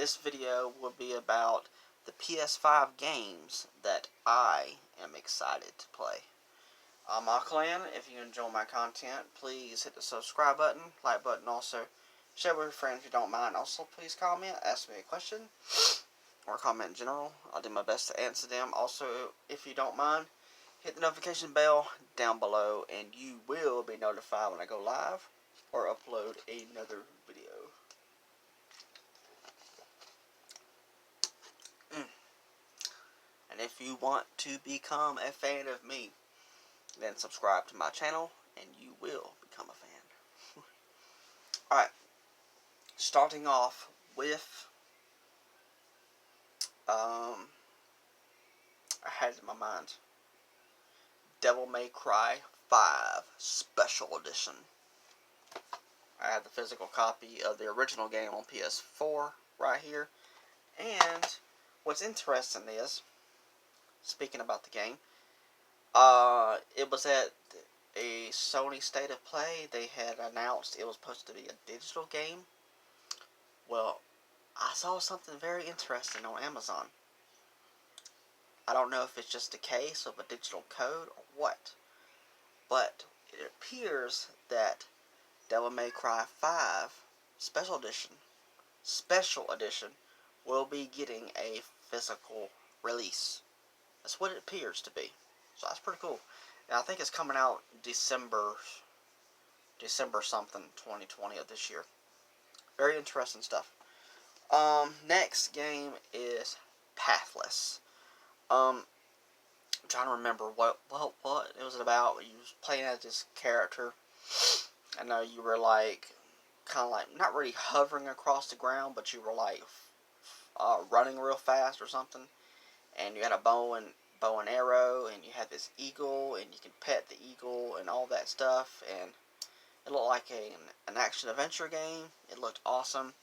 This video will be about the PS5 games that I am excited to play. I'm Auckland. If you enjoy my content, please hit the subscribe button, like button also. Share with your friends if you don't mind. Also, please comment, ask me a question, or comment in general. I'll do my best to answer them. Also, if you don't mind, hit the notification bell down below and you will be notified when I go live or upload another video. And if you want to become a fan of me, then subscribe to my channel and you will become a fan. Alright, starting off with, I had it in my mind, Devil May Cry 5 Special Edition. I have the physical copy of the original game on PS4 right here. And what's interesting is, speaking about the game, it was at a Sony State of Play. They had announced it was supposed to be a digital game. Well, I saw something very interesting on Amazon. I don't know if it's just a case of a digital code or what, but it appears that Devil May Cry 5 Special Edition will be getting a physical release. That's what it appears to be. So that's pretty cool. And I think it's coming out December something 2020 of this year. Very interesting stuff. Next game is Pathless. I'm trying to remember what it was about. You was playing as this character. I know you were like kind of like not really hovering across the ground, but you were like running real fast or something. And you had a bow and arrow, and you had this eagle, and you could pet the eagle and all that stuff. And it looked like an action adventure game. It looked awesome.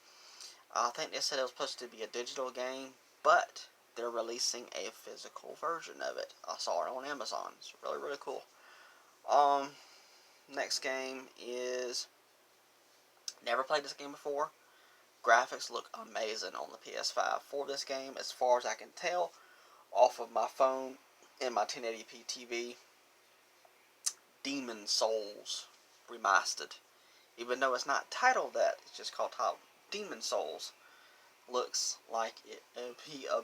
I think they said it was supposed to be a digital game, but they're releasing a physical version of it. I saw it on Amazon. It's really, really cool. Next game is, never played this game before. Graphics look amazing on the PS5 for this game, as far as I can tell, off of my phone and my 1080p TV. Demon Souls Remastered. Even though it's not titled that, it's just called Demon Souls. Looks like it would be a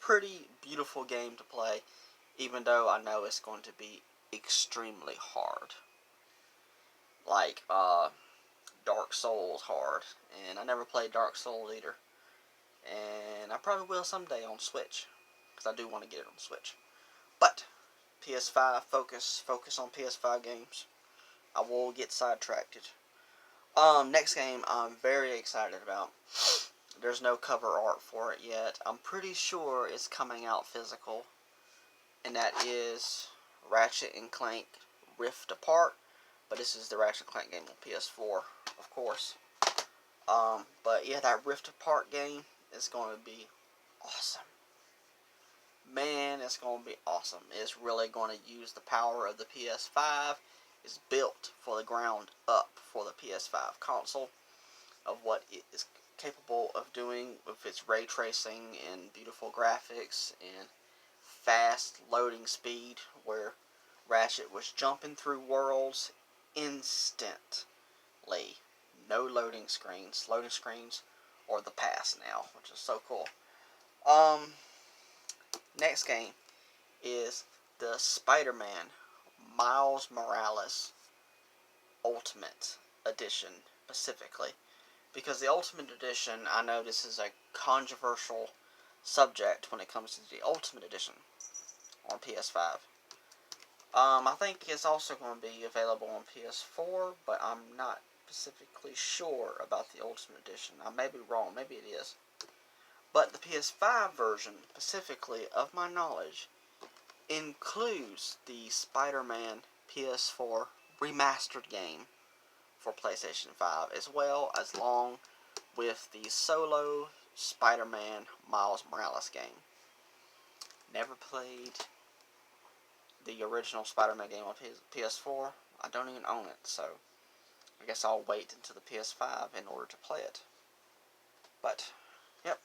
pretty beautiful game to play, even though I know it's going to be extremely hard. Like Dark Souls hard, and I never played Dark Souls either. And I probably will someday on Switch, because I do want to get it on Switch. But PS5, focus on PS5 games. I will get sidetracked. Next game I'm very excited about. There's no cover art for it yet. I'm pretty sure it's coming out physical, and that is Ratchet and Clank Rift Apart. But this is the Ratchet and Clank game on PS4, of course. But yeah, that Rift Apart game is going to be awesome. Man, it's going to be awesome. It's really going to use the power of the PS5. It's built for the ground up for the PS5 console, of what it is capable of doing with its ray tracing and beautiful graphics and fast loading speed, where Ratchet was jumping through worlds instantly. No loading screens or the past now, which is so cool. Next game is the Spider-Man Miles Morales Ultimate Edition, specifically. Because the Ultimate Edition, I know this is a controversial subject when it comes to the Ultimate Edition on PS5. I think it's also going to be available on PS4, but I'm not specifically sure about the Ultimate Edition. I may be wrong, maybe it is. But the PS5 version, specifically, of my knowledge, includes the Spider-Man PS4 remastered game for PlayStation 5, as well as along with the solo Spider-Man Miles Morales game. Never played the original Spider-Man game on PS4. I don't even own it, so I guess I'll wait until the PS5 in order to play it. But Yep.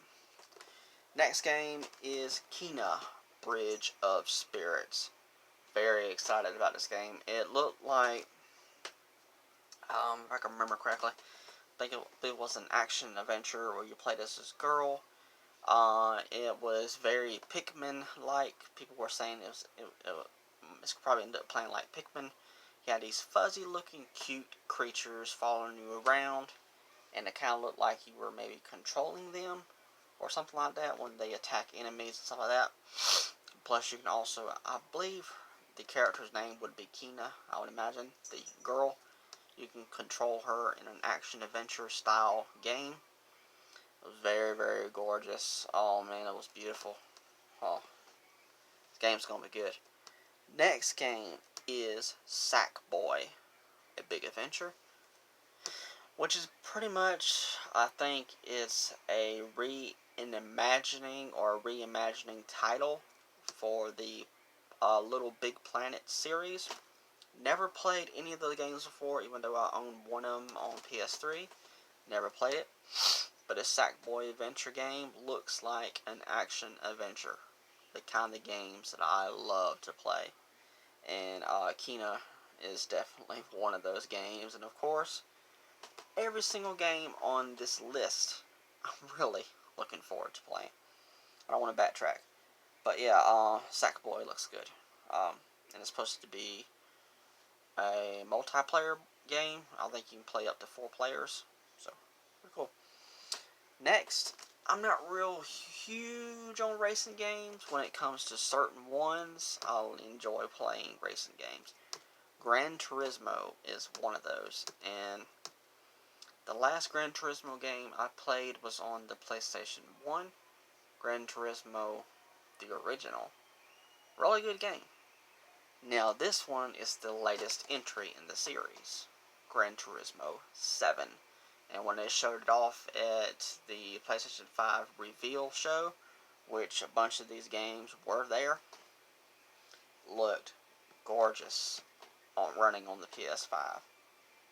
Next game is Kena, Bridge of Spirits. Very excited about this game. It looked like, if I can remember correctly, I think it was an action adventure where you played as this girl. It was very Pikmin-like. People were saying it's probably ended up playing like Pikmin. You had these fuzzy-looking, cute creatures following you around, and it kind of looked like you were maybe controlling them or something like that when they attack enemies and stuff like that. Plus, you can also, I believe, the character's name would be Kena. I would imagine the girl. You can control her in an action adventure style game. It was very, very gorgeous. Oh man, it was beautiful. Oh, this game's gonna be good. Next game is Sackboy, a big adventure, which is pretty much, I think, it's a reimagining title for the Little Big Planet series. Never played any of the games before, even though I own one of them on PS3. Never played it. But a Sackboy adventure game looks like an action adventure. The kind of games that I love to play. And Kena is definitely one of those games. And of course, every single game on this list, I'm really looking forward to playing. I don't want to backtrack. But yeah, Sackboy looks good. And it's supposed to be a multiplayer game. I think you can play up to 4 players. So, pretty cool. Next, I'm not real huge on racing games. When it comes to certain ones, I'll enjoy playing racing games. Gran Turismo is one of those. And the last Gran Turismo game I played was on the PlayStation 1. Gran Turismo, the original. Really good game. Now, this one is the latest entry in the series, Gran Turismo 7. And when they showed it off at the PlayStation 5 reveal show, which a bunch of these games were there, looked gorgeous running on the PS5.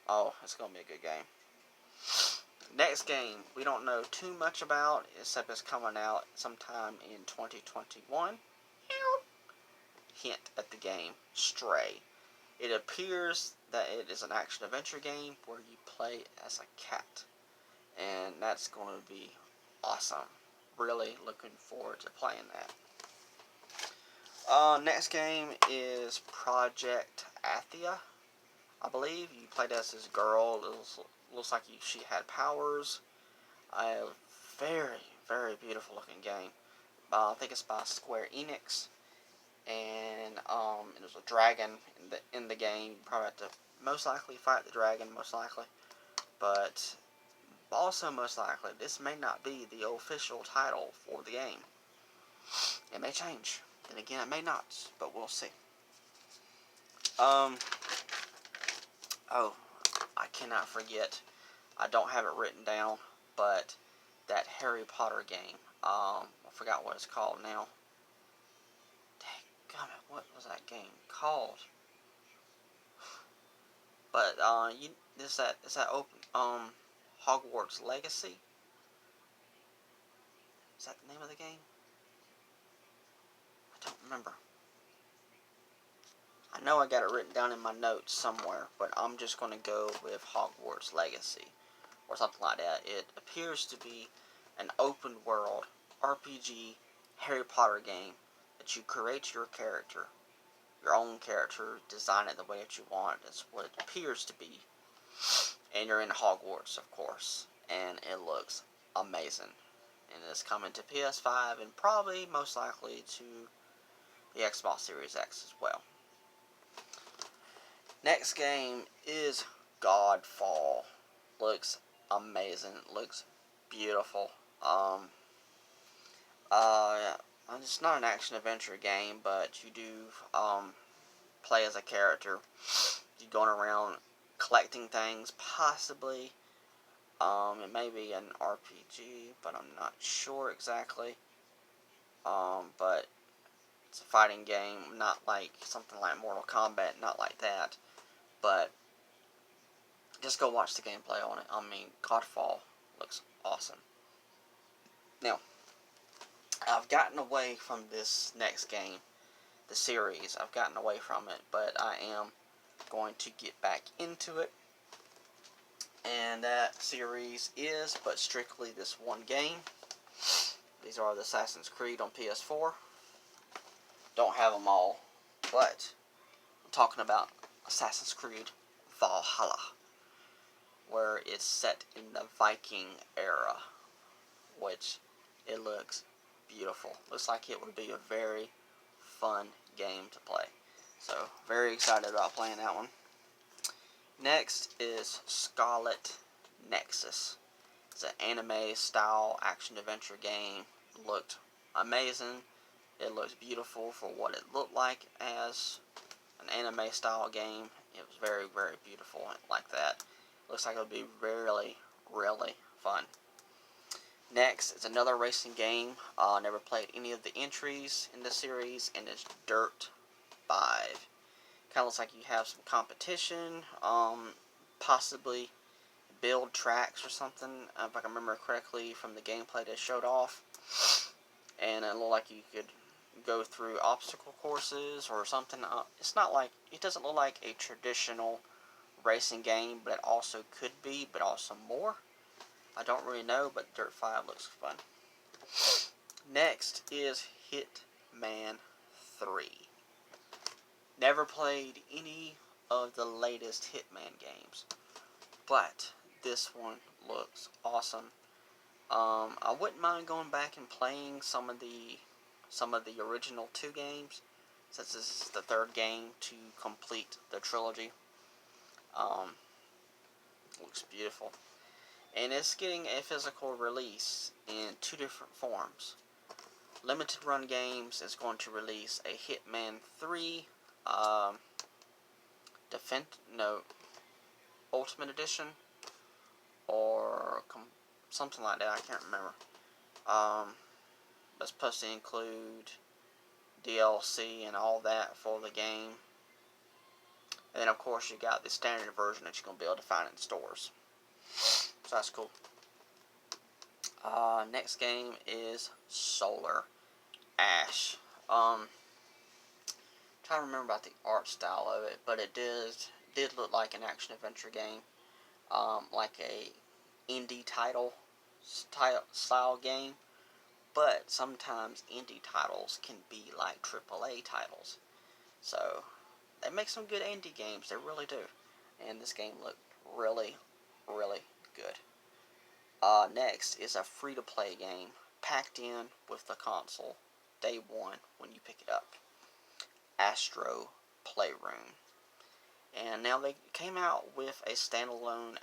Oh, it's going to be a good game. Next game, we don't know too much about, except it's coming out sometime in 2021. Hint at the game, Stray. It appears that it is an action-adventure game where you play as a cat. And that's going to be awesome. Really looking forward to playing that. Next game is Project Athia. I believe you played as this girl. Looks like she had powers. A very, very beautiful looking game. I think it's by Square Enix. And there's a dragon in the game. You probably have to most likely fight the dragon, most likely. But also, most likely, this may not be the official title for the game. It may change. Then again, it may not, but we'll see. Oh, I cannot forget. I don't have it written down, but that Harry Potter game. I forgot what it's called now. Dadgummit, what was that game called? But is that open? Hogwarts Legacy. Is that the name of the game? I don't remember. I know I got it written down in my notes somewhere, but I'm just going to go with Hogwarts Legacy or something like that. It appears to be an open world RPG Harry Potter game that you create your character, your own character, design it the way that you want. That's what it appears to be. And you're in Hogwarts, of course, and it looks amazing. And it's coming to PS5 and probably most likely to the Xbox Series X as well. Next game is Godfall. Looks amazing. Looks beautiful. It's not an action adventure game, but you do play as a character. You're going around collecting things, possibly. It may be an RPG, but I'm not sure exactly. But it's a fighting game, not like something like Mortal Kombat, not like that. But just go watch the gameplay on it. I mean, Godfall looks awesome. Now, I've gotten away from this next game, the series. I've gotten away from it, but I am going to get back into it. And that series is but strictly this one game. These are the Assassin's Creed on PS4. Don't have them all, but I'm talking about Assassin's Creed Valhalla, where it's set in the Viking era, which it looks beautiful. Looks like it would be a very fun game to play. So, very excited about playing that one. Next is Scarlet Nexus. It's an anime style action adventure game. Looked amazing. It looks beautiful for what it looked like as an anime style game. It was very, very beautiful like that. Looks like it would be really, really fun. Next is another racing game. Never played any of the entries in the series, and it's Dirt 5. Kind of looks like you have some competition, possibly build tracks or something, if I can remember correctly from the gameplay they showed off. And it looked like you could go through obstacle courses or something. It's not like, it doesn't look like a traditional racing game, but it also could be, but also more. I don't really know, but Dirt 5 looks fun. Next is Hitman 3. Never played any of the latest Hitman games, but this one looks awesome. I wouldn't mind going back and playing some of the original 2 games, since this is the 3rd game to complete the trilogy. Looks beautiful. And it's getting a physical release in 2 different forms. Limited Run Games is going to release a Hitman 3 Ultimate Edition, or something like that. I can't remember. That's supposed to include DLC and all that for the game. And then, of course, you got the standard version that you're going to be able to find in stores. So that's cool. Next game is Solar Ash. Trying to remember about the art style of it, but it did look like an action adventure game, like a indie title style game. But sometimes indie titles can be like AAA titles, so they make some good indie games. They really do, and this game looked really, really good. Next is a free-to-play game packed in with the console day one when you pick it up. Astro Playroom. And now they came out with a standalone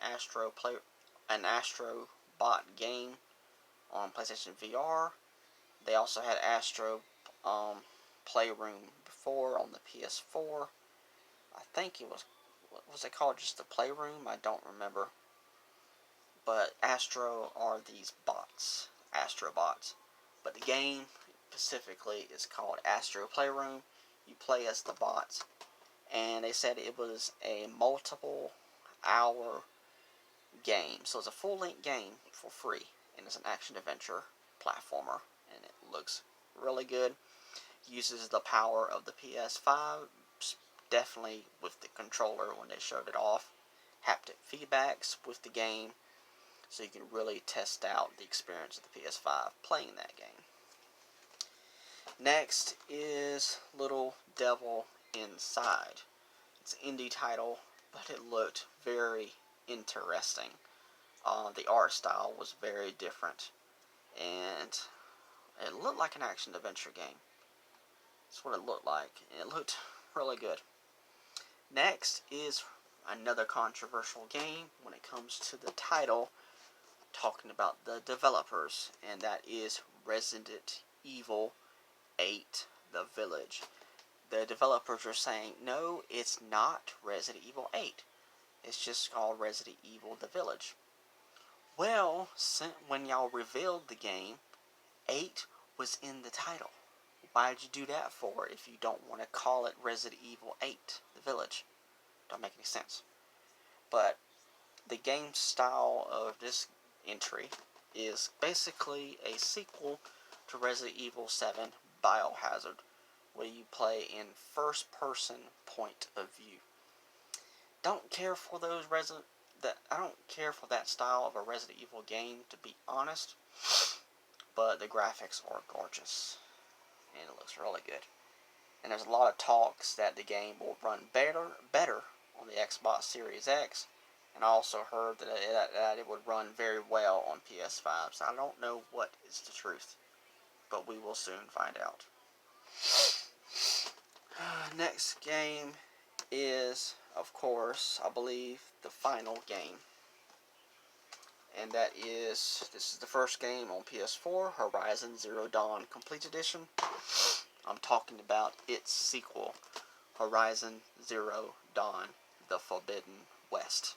an Astro Bot game on PlayStation VR. They also had Astro Playroom before on the PS4. I think it was it called just the Playroom? I don't remember. But Astro are these bots, Astro bots. But the game specifically is called Astro Playroom. You play as the bots, and they said it was a multiple hour game. So it's a full-length game for free, and it's an action-adventure platformer, and it looks really good. Uses the power of the PS5, definitely with the controller when they showed it off. Haptic feedbacks with the game, so you can really test out the experience of the PS5 playing that game. Next is Little Devil Inside. It's an indie title, but it looked very interesting. The art style was very different, and it looked like an action-adventure game. That's what it looked like, and it looked really good. Next is another controversial game when it comes to the title, talking about the developers, and that is Resident Evil 8, The Village. The developers are saying, no, it's not Resident Evil 8. It's just called Resident Evil The Village. Well, when y'all revealed the game, 8 was in the title. Why did you do that for if you don't want to call it Resident Evil 8 The Village? Don't make any sense. But the game style of this entry is basically a sequel to Resident Evil 7 Biohazard, where you play in first-person point of view. Don't care for those I don't care for that style of a Resident Evil game, to be honest, but the graphics are gorgeous, and it looks really good. And there's a lot of talks that the game will run better on the Xbox Series X, and I also heard that it would run very well on PS5, so I don't know what is the truth, but we will soon find out. Next game is, of course, I believe, the final game. And this is the first game on PS4, Horizon Zero Dawn Complete Edition. I'm talking about its sequel, Horizon Zero Dawn, The Forbidden West.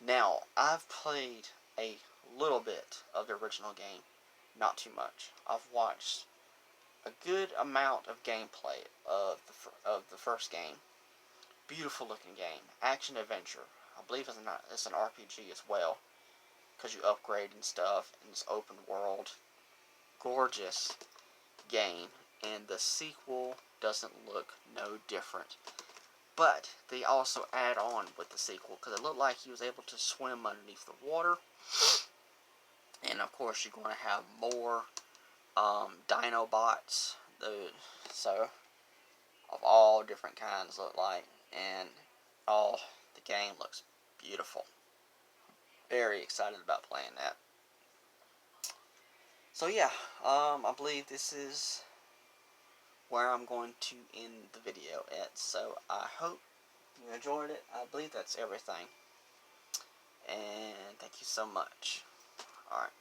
Now, I've played a little bit of the original game, not too much. I've watched a good amount of gameplay of the first game. Beautiful looking game, action adventure. I believe it's an RPG as well, because you upgrade and stuff, and it's open world. Gorgeous game, and the sequel doesn't look no different. But they also add on with the sequel, because it looked like he was able to swim underneath the water. And of course you're going to have more Dinobots, so of all different kinds look like, and the game looks beautiful. Very excited about playing that. So yeah, I believe this is where I'm going to end the video at. So I hope you enjoyed it. I believe that's everything. And thank you so much. Alright.